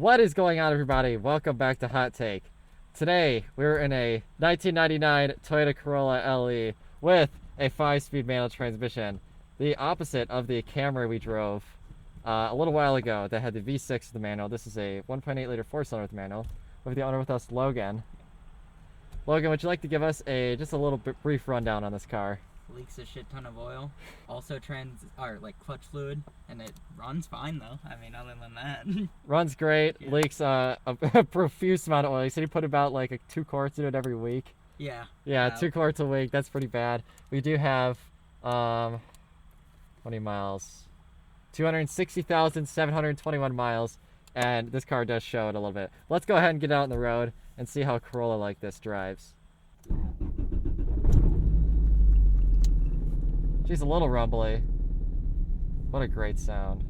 What is going on, everybody? Welcome back to Hot Take. Today, we're in a 1999 Toyota Corolla LE with a 5-speed manual transmission. The opposite of the Camry we drove a little while ago that had the V6 with the manual. This is a 1.8 liter 4-cylinder with the manual. We have the owner with us, Logan. Logan, would you like to give us just a little brief rundown on this car? Leaks a shit ton of oil. Also clutch fluid, and it runs fine though. I mean, other than that. Runs great. Yeah. Leaks a profuse amount of oil. You said he put about like 2 quarts in it every week. Yeah. Yeah, 2 quarts a week. That's pretty bad. We do have 20 miles, 260,721 miles, and this car does show it a little bit. Let's go ahead and get out on the road and see how a Corolla like this drives. She's a little rumbly. What a great sound.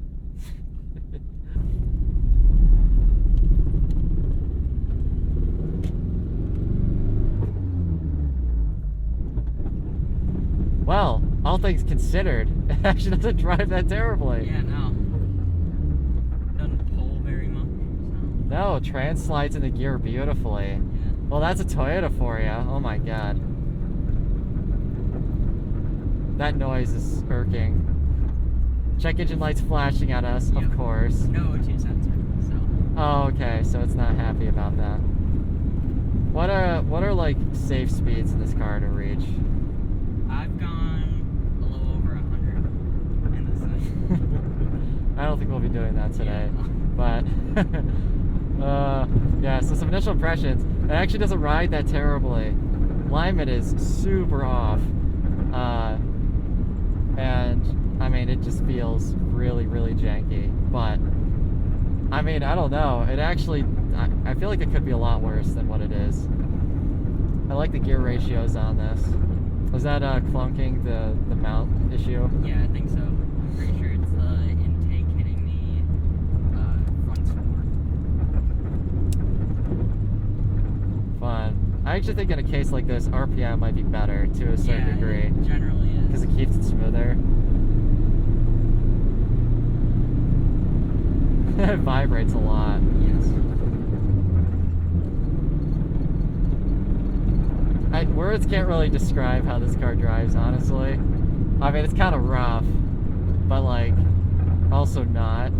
Well, all things considered, it actually doesn't drive that terribly. Yeah, no. Doesn't pull very much. So. No, trans slides in the gear beautifully. Yeah. Well, that's a Toyota for you. Oh my god. That noise is irking. Check engine lights flashing at us, Yep. of course. No O2 sensor, so. Oh, okay, so it's not happy about that. What are like safe speeds in this car to reach? I've gone a little over 100 in this thing. I don't think we'll be doing that today, Yeah. but yeah. So some initial impressions. It actually doesn't ride that terribly. Alignment is super off. And I mean, it just feels really, really janky. But I mean, I don't know. It actually, I feel like it could be a lot worse than what it is. I like the gear ratios on this. Was that clunking the mount issue? Yeah, I think so. I'm pretty sure it's the intake hitting the front support. Fun. I actually think in a case like this, RPM might be better to a certain degree. It generally is. Because it keeps it smoother. It vibrates a lot. Yes. Words can't really describe how this car drives, honestly. I mean, it's kind of rough, but like, also not.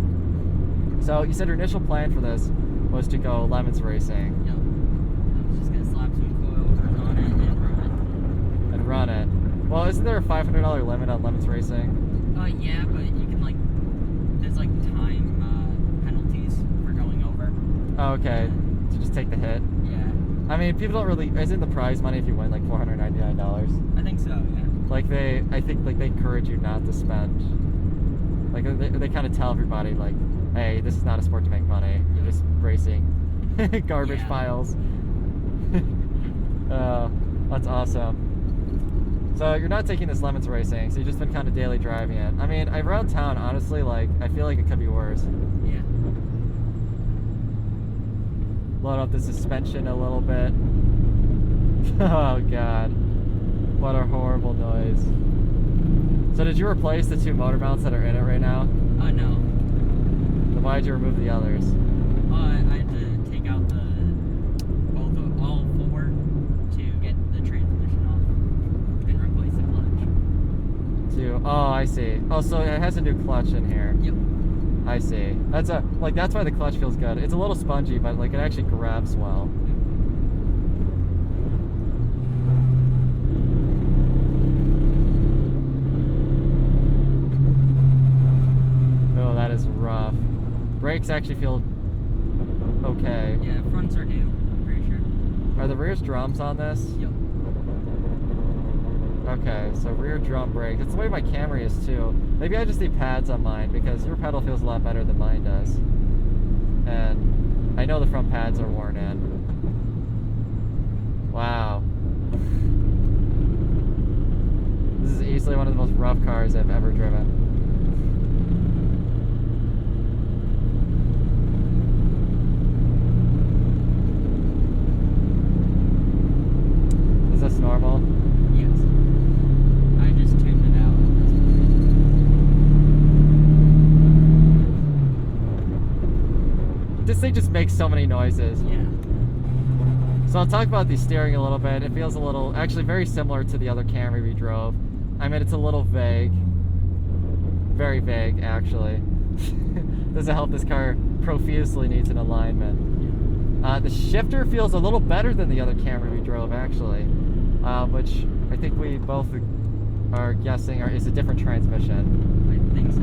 So you said your initial plan for this was to go Lemons racing. Yep. I was just gonna slap some coilovers on it and run it. Well, isn't there a $500 limit on Lemons racing? Yeah, but you can there's time penalties for going over. Oh, okay. To just take the hit. Yeah. I mean, people don't really. Isn't the prize money if you win like $499? I think so. Yeah. Like they encourage you not to spend. Like they kind of tell everybody like, hey, this is not a sport to make money. You're just racing garbage Yeah. piles. That's awesome. So you're not taking this Lemons racing, so you've just been kind of daily driving it. I mean, around town, honestly, like I feel like it could be worse. Yeah. Load up the suspension a little bit. Oh god, what a horrible noise. So did you replace the 2 motor mounts that are in it right now? No. Then why did you remove the others? I had to take out all 4 to get the transmission off and replace the clutch. Oh, I see. Oh, so it has a new clutch in here. Yep. I see. That's why the clutch feels good. It's a little spongy, but like it actually grabs well. Oh, that is rough. Brakes actually feel okay. Yeah, fronts are new, I'm pretty sure. Are the rears drums on this? Yep. Okay, so rear drum brake. That's the way my Camry is too. Maybe I just need pads on mine because your pedal feels a lot better than mine does. And I know the front pads are worn in. Wow. This is easily one of the most rough cars I've ever driven. Is this normal? Yes. I just tuned it out. thing just makes so many noises. Yeah. So I'll talk about the steering a little bit. It feels a little, actually very similar to the other Camry we drove. I mean, it's a little vague. Very vague, actually. Doesn't help this car profusely needs an alignment. The shifter feels a little better than the other Camry we drove, actually. Which I think we both are guessing is a different transmission. I think so.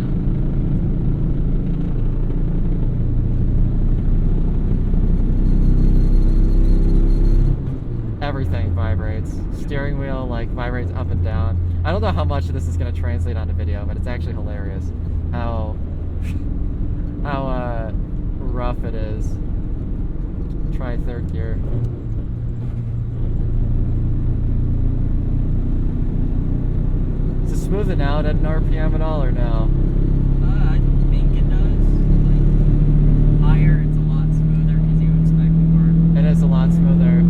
Everything vibrates. Steering wheel like vibrates up and down. I don't know how much of this is going to translate onto video, but it's actually hilarious how rough it is. Try third gear. Is it smoothing out at an RPM at all or no? I think it does. Like, higher, it's a lot smoother because you expect more. It is a lot smoother.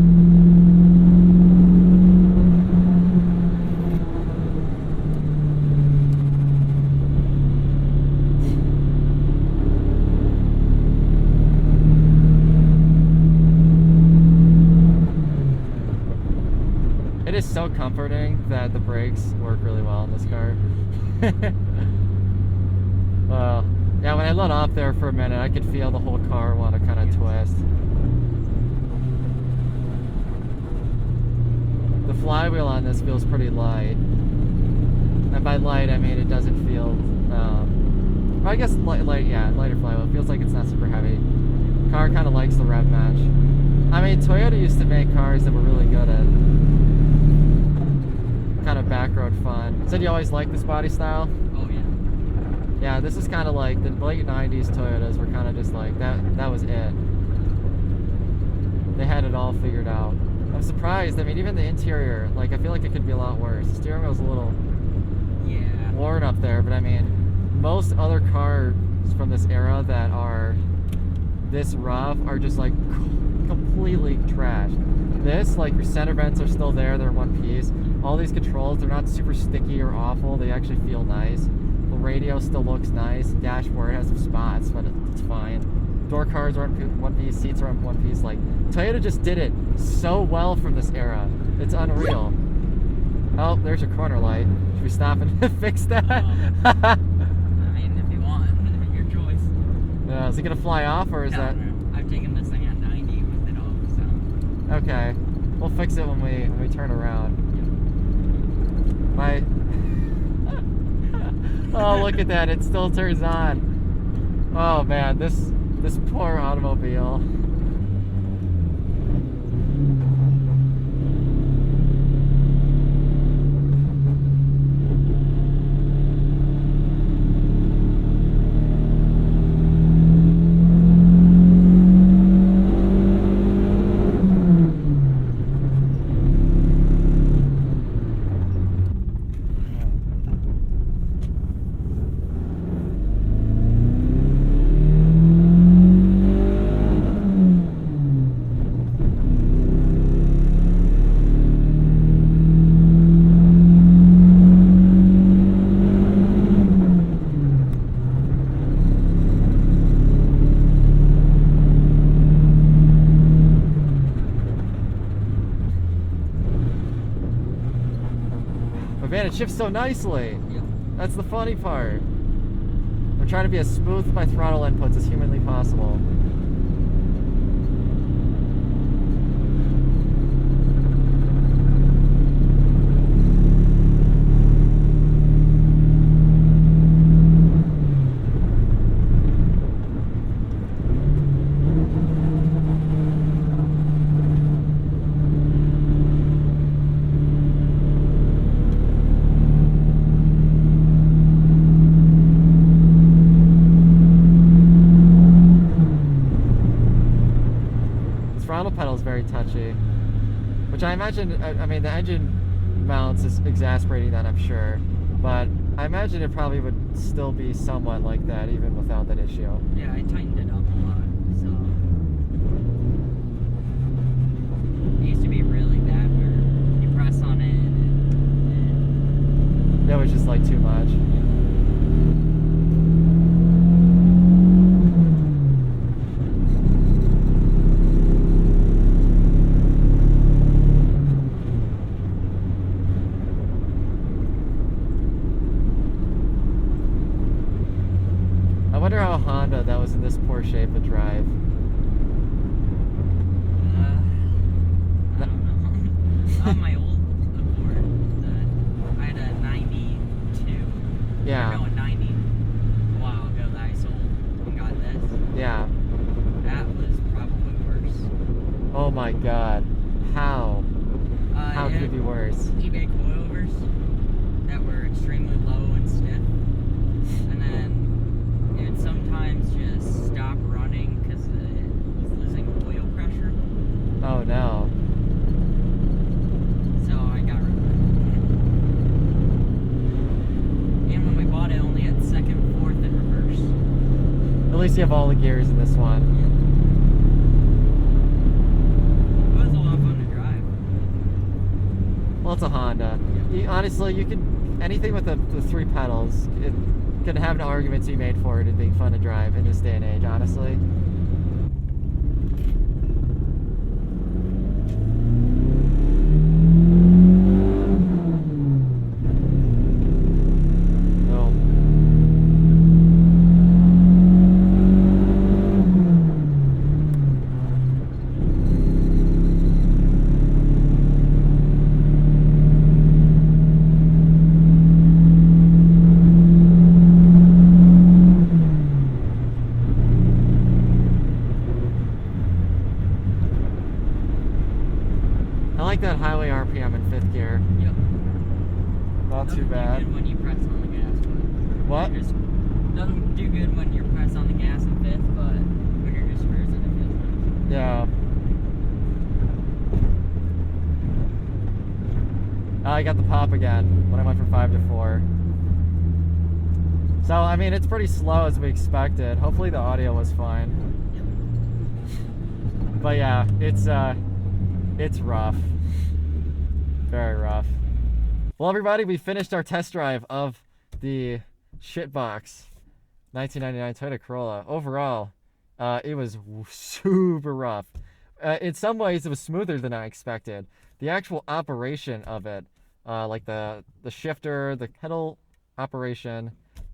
It is so comforting that the brakes work really well in this car. Well, yeah, when I let off there for a minute, I could feel the whole car want to kind of twist. The flywheel on this feels pretty light. And by light, I mean it doesn't feel, I guess lighter flywheel. It feels like it's not super heavy. Car kind of likes the rev match. I mean, Toyota used to make cars that were really good at kind of back road fun. Said you always liked this body style? Oh yeah. Yeah, this is kind of like the late 90s Toyotas were kind of just like, that was it. They had it all figured out. I'm surprised. I mean, even the interior, like, I feel like it could be a lot worse. The steering wheel's a little worn up there, but I mean, most other cars from this era that are this rough are just like completely trashed. This, like, your center vents are still there, they're one piece. All these controls, they're not super sticky or awful, they actually feel nice. The radio still looks nice. Dashboard has some spots, but it's fine. Door cards are in one piece, seats are in one piece. Like, Toyota just did it so well from this era. It's unreal. Oh, there's your corner light. Should we stop and fix that? I mean, if you want, your choice. Is it gonna fly off, or is that? I've taken this thing at 90 with it off, so. Okay, we'll fix it when we turn around. My. Oh, look at that! It still turns on. Oh man, this poor automobile. Man, it shifts so nicely. Yep. That's the funny part. We're trying to be as smooth with my throttle inputs as humanly possible. Throttle pedal is very touchy, which I imagine, I mean, the engine mounts is exasperating that, I'm sure, but I imagine it probably would still be somewhat like that even without that issue. Yeah, I tightened it up a lot, so. It used to be really bad where you press on it and That was just like too much. wonder how Honda that was in this poor shape would drive. I don't know. On my old Accord, I had a 92. Yeah. No, a 90 a while ago that I sold and got this. Yeah. That was probably worse. Oh my god. How? How could it be worse? eBay coilovers that were extremely low and stiff. And then it would sometimes just stop running because it was losing oil pressure. Oh no. So I got rid of it. And when we bought it, only had second, fourth, and reverse. At least you have all the gears in this one. It was a lot of fun to drive. Well, it's a Honda. Honestly, you can anything with the 3 pedals. It can have an argument to be made for it and being fun to drive in this day and age. Honestly. I like that highway RPM in 5th gear. Yep. Not too Doesn't bad. do good when you press on the gas, but What? just doesn't do good when you press on the gas in 5th, but when you're just cruising, it feels nice. Yeah. I got the pop again when I went from 5 to 4. So, I mean, it's pretty slow as we expected. Hopefully the audio was fine. Yep. But yeah, it's rough. Very rough. Well, everybody, we finished our test drive of the shitbox 1999 Toyota Corolla. Overall, it was super rough. In some ways, it was smoother than I expected. The actual operation of it, like the shifter, the pedal operation,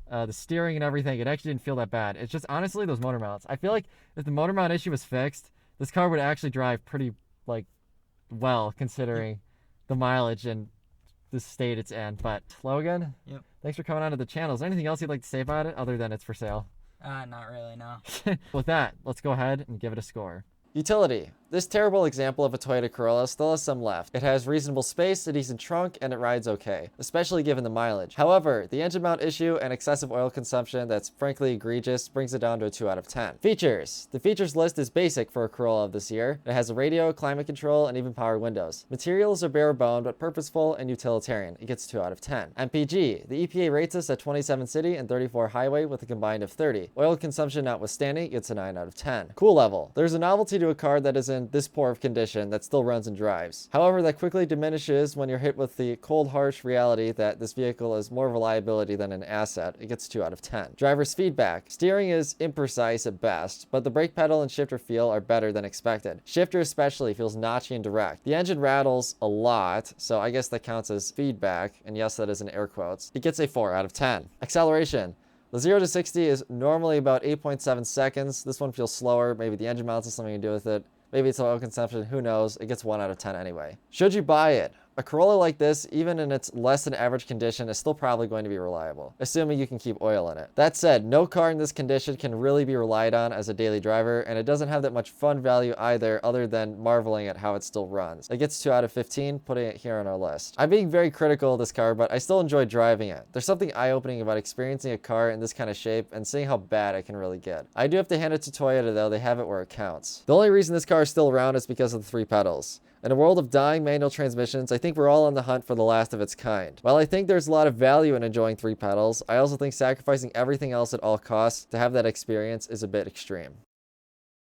the steering and everything, it actually didn't feel that bad. It's just honestly those motor mounts. I feel like if the motor mount issue was fixed, this car would actually drive pretty like well considering the mileage and the state it's in. But Logan, Yep. thanks for coming onto the channel. Is there anything else you'd like to say about it other than it's for sale? Not really, no. With that, let's go ahead and give it a score. Utility. This terrible example of a Toyota Corolla still has some left. It has reasonable space, a decent trunk, and it rides okay, especially given the mileage. However, the engine mount issue and excessive oil consumption that's frankly egregious brings it down to a 2 out of 10. Features. The features list is basic for a Corolla of this year. It has a radio, climate control, and even power windows. Materials are bare bone but purposeful and utilitarian. It gets 2 out of 10. MPG. The EPA rates us at 27 city and 34 highway with a combined of 30. Oil consumption notwithstanding, it gets a 9 out of 10. Cool level. There's a novelty to a car that is in this poor of condition that still runs and drives. However, that quickly diminishes when you're hit with the cold, harsh reality that this vehicle is more of a liability than an asset. It gets 2 out of 10. Driver's feedback. Steering is imprecise at best, but the brake pedal and shifter feel are better than expected. Shifter especially feels notchy and direct. The engine rattles a lot, so I guess that counts as feedback, and yes, that is in air quotes. It gets a 4 out of 10. Acceleration. The 0 to 60 is normally about 8.7 seconds. This one feels slower. Maybe the engine mounts has something to do with it. Maybe it's oil consumption, who knows? It gets 1 out of 10 anyway. Should you buy it? A Corolla like this, even in its less than average condition, is still probably going to be reliable, assuming you can keep oil in it. That said, no car in this condition can really be relied on as a daily driver, and it doesn't have that much fun value either, other than marveling at how it still runs. It gets 2 out of 15, putting it here on our list. I'm being very critical of this car, but I still enjoy driving it. There's something eye-opening about experiencing a car in this kind of shape and seeing how bad it can really get. I do have to hand it to Toyota though, they have it where it counts. The only reason this car is still around is because of the 3 pedals. In a world of dying manual transmissions, I think we're all on the hunt for the last of its kind. While I think there's a lot of value in enjoying 3 pedals, I also think sacrificing everything else at all costs to have that experience is a bit extreme.